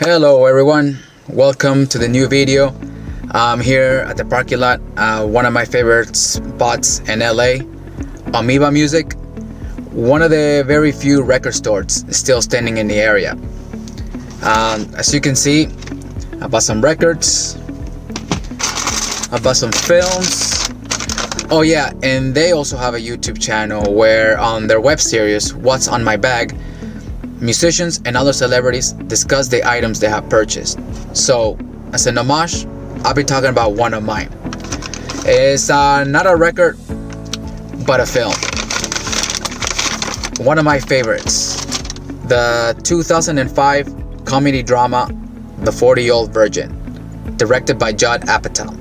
Hello everyone, welcome to the new video. I'm here at the parking lot, one of my favorite spots in LA, Amoeba Music, one of the very few record stores still standing in the area. As you can see, I bought some records, I bought some films. Oh yeah, and they also have a YouTube channel where on their web series, What's on My Bag, musicians and other celebrities discuss the items they have purchased. So, as an homage, I'll be talking about one of mine. It's not a record, but a film. One of my favorites, the 2005 comedy drama, The 40-Year-Old Virgin, directed by Judd Apatow.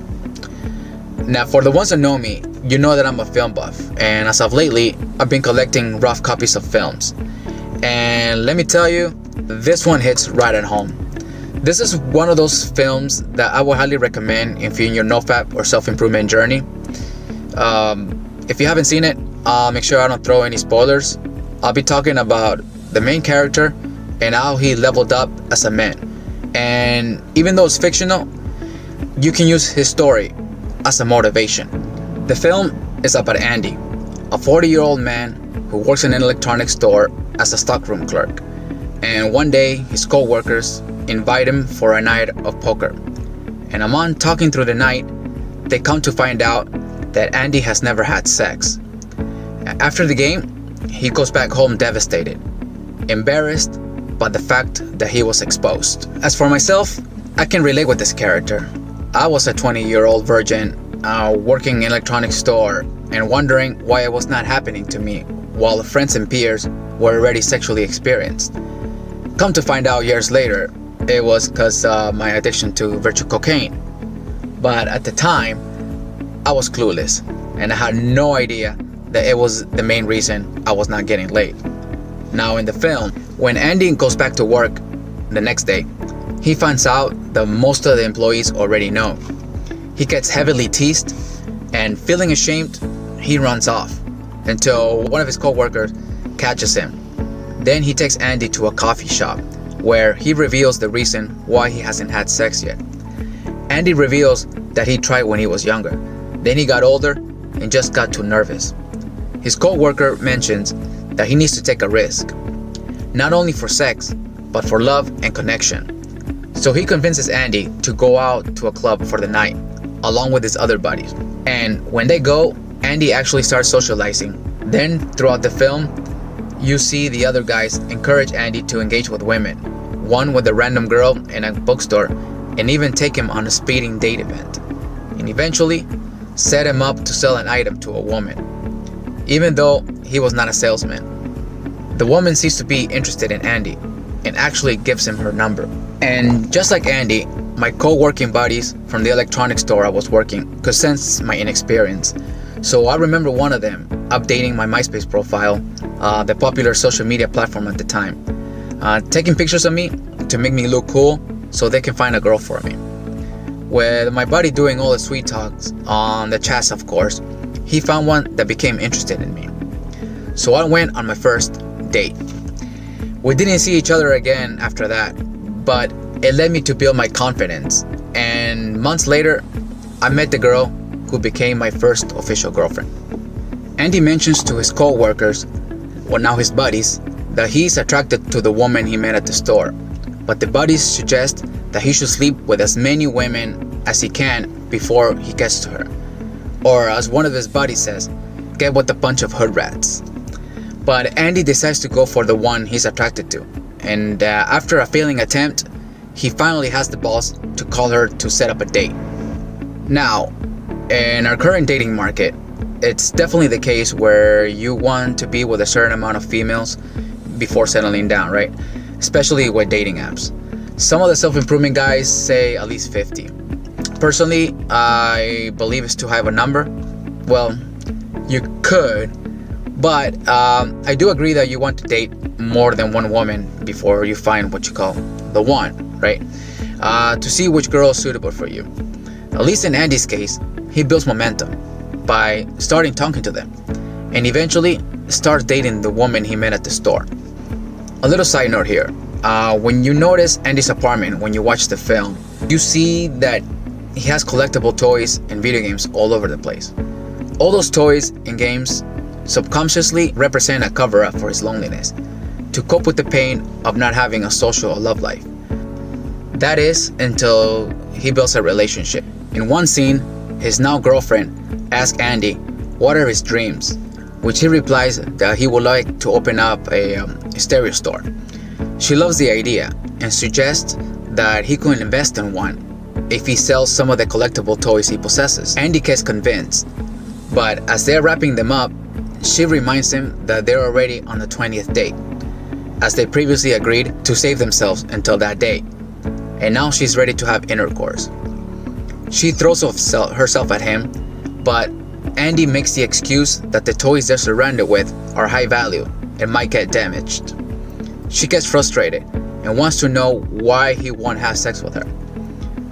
Now, for the ones that know me, you know that I'm a film buff, and as of lately, I've been collecting rough copies of films. And let me tell you, this one hits right at home. This is one of those films that I would highly recommend if you're in your NoFap or self-improvement journey. If you haven't seen it, I'll make sure I don't throw any spoilers. I'll be talking about the main character and how he leveled up as a man. And even though it's fictional, you can use his story as a motivation. The film is about Andy, a 40-year-old man who works in an electronics store as a stockroom clerk. And one day, his co-workers invite him for a night of poker. And among talking through the night, they come to find out that Andy has never had sex. After the game, he goes back home devastated, embarrassed by the fact that he was exposed. As for myself, I can relate with this character. I was a 20-year-old virgin working in an electronics store and wondering why it was not happening to me, while friends and peers were already sexually experienced. Come to find out years later, it was because my addiction to virtual cocaine. But at the time, I was clueless, and I had no idea that it was the main reason I was not getting laid. Now in the film, when Andy goes back to work the next day, he finds out that most of the employees already know. He gets heavily teased, and feeling ashamed, he runs off until one of his co-workers catches him. Then he takes Andy to a coffee shop where he reveals the reason why he hasn't had sex yet. Andy reveals that he tried when he was younger. Then he got older and just got too nervous. His co-worker mentions that he needs to take a risk, not only for sex, but for love and connection. So he convinces Andy to go out to a club for the night, along with his other buddies. And when they go, Andy actually starts socializing. Then, throughout the film, you see the other guys encourage Andy to engage with women, one with a random girl in a bookstore, and even take him on a speeding date event, and eventually set him up to sell an item to a woman, even though he was not a salesman. The woman seems to be interested in Andy and actually gives him her number. And just like Andy, my co-working buddies from the electronics store I was working could sense my inexperience. So I remember one of them updating my MySpace profile, the popular social media platform at the time, taking pictures of me to make me look cool so they can find a girl for me. With my buddy doing all the sweet talks on the chats, of course, he found one that became interested in me. So I went on my first date. We didn't see each other again after that, but it led me to build my confidence. And months later, I met the girl who became my first official girlfriend. Andy mentions to his co-workers, well now his buddies, that he's attracted to the woman he met at the store. But the buddies suggest that he should sleep with as many women as he can before he gets to her. Or as one of his buddies says, get with a bunch of hood rats. But Andy decides to go for the one he's attracted to. And after a failing attempt, he finally has the balls to call her to set up a date. Now, in our current dating market, it's definitely the case where you want to be with a certain amount of females before settling down, right? Especially with dating apps. Some of the self-improvement guys say at least 50. Personally, I believe it's too high of a number. Well, you could, but I do agree that you want to date more than one woman before you find what you call the one, right? To see which girl is suitable for you. At least in Andy's case, he builds momentum by starting talking to them and eventually starts dating the woman he met at the store. A little side note here. When you notice Andy's apartment, when you watch the film, you see that he has collectible toys and video games all over the place. All those toys and games subconsciously represent a cover-up for his loneliness, to cope with the pain of not having a social or love life. That is, until he builds a relationship. In one scene, his now girlfriend asks Andy what are his dreams, which he replies that he would like to open up a stereo store. She loves the idea and suggests that he could invest in one if he sells some of the collectible toys he possesses. Andy gets convinced, but as they're wrapping them up, she reminds him that they're already on the 20th date, as they previously agreed to save themselves until that date, and now she's ready to have intercourse. She throws herself at him, but Andy makes the excuse that the toys they're surrounded with are high value and might get damaged. She gets frustrated and wants to know why he won't have sex with her.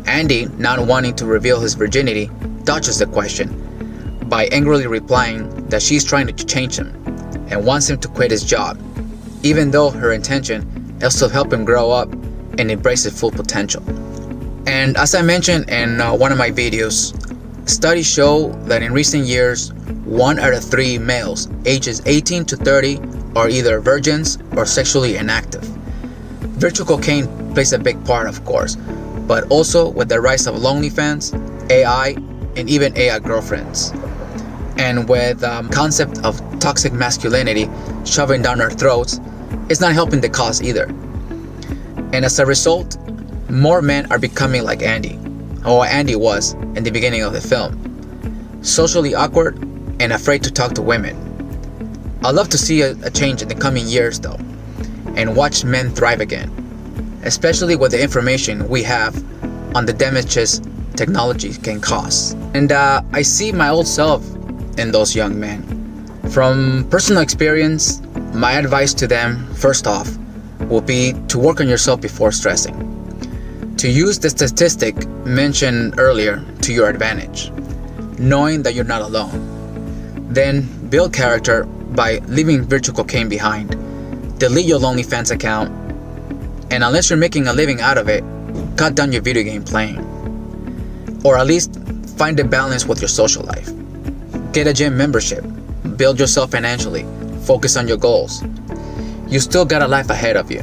Andy, not wanting to reveal his virginity, dodges the question by angrily replying that she's trying to change him and wants him to quit his job, even though her intention is to help him grow up and embrace his full potential. And as I mentioned in one of my videos, studies show that in recent years, 1 out of 3 males ages 18 to 30 are either virgins or sexually inactive. Virtual cocaine plays a big part, of course, but also with the rise of OnlyFans, AI, and even AI girlfriends. And with the concept of toxic masculinity shoving down our throats, it's not helping the cause either. And as a result, more men are becoming like Andy, or Andy was in the beginning of the film, socially awkward and afraid to talk to women. I'd love to see a change in the coming years though, and watch men thrive again, especially with the information we have on the damages technology can cause. And I see my old self in those young men. From personal experience, my advice to them, first off, will be to work on yourself before stressing. To use the statistic mentioned earlier to your advantage, knowing that you're not alone. Then build character by leaving virtual cocaine behind. Delete your OnlyFans account, and unless you're making a living out of it, cut down your video game playing. Or at least find a balance with your social life. Get a gym membership, build yourself financially, focus on your goals. You still got a life ahead of you.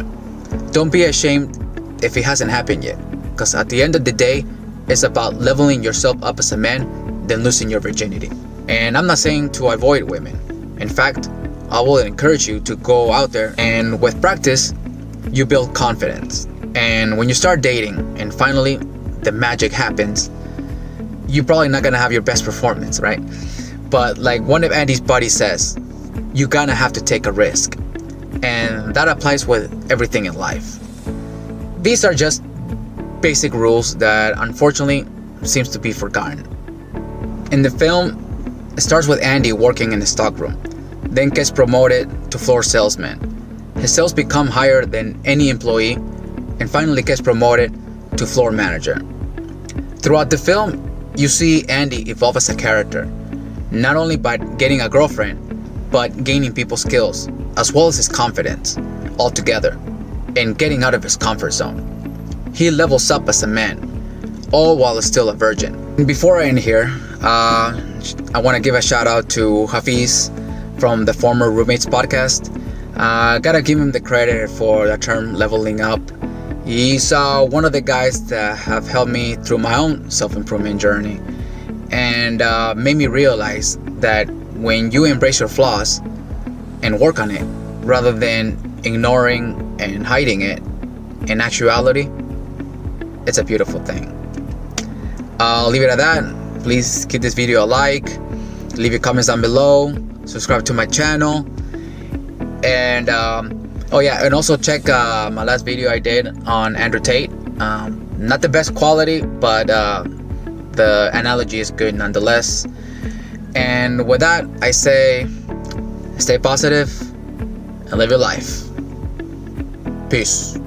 Don't be ashamed if it hasn't happened yet, because at the end of the day, it's about leveling yourself up as a man than losing your virginity. And I'm not saying to avoid women. In fact, I will encourage you to go out there, and with practice, you build confidence. And when you start dating and finally the magic happens, you're probably not gonna have your best performance, right? But like one of Andy's buddies says, you're gonna have to take a risk. And that applies with everything in life. These are just basic rules that unfortunately seems to be forgotten. In the film, it starts with Andy working in the stockroom, then gets promoted to floor salesman. His sales become higher than any employee, and finally gets promoted to floor manager. Throughout the film, you see Andy evolve as a character, not only by getting a girlfriend, but gaining people's skills, as well as his confidence, altogether, and getting out of his comfort zone. He levels up as a man, all while still a virgin. And before I end here, I want to give a shout out to Hafiz from the Former Roommates podcast. Gotta give him the credit for the term leveling up. He's one of the guys that have helped me through my own self-improvement journey, and made me realize that when you embrace your flaws and work on it, rather than ignoring and hiding it, in actuality, it's a beautiful thing. I'll leave it at that. Please give this video a like, leave your comments down below, subscribe to my channel, and oh yeah, and also check my last video I did on Andrew Tate. Not the best quality, but the analogy is good nonetheless. And with that, I say, stay positive and live your life. Peace.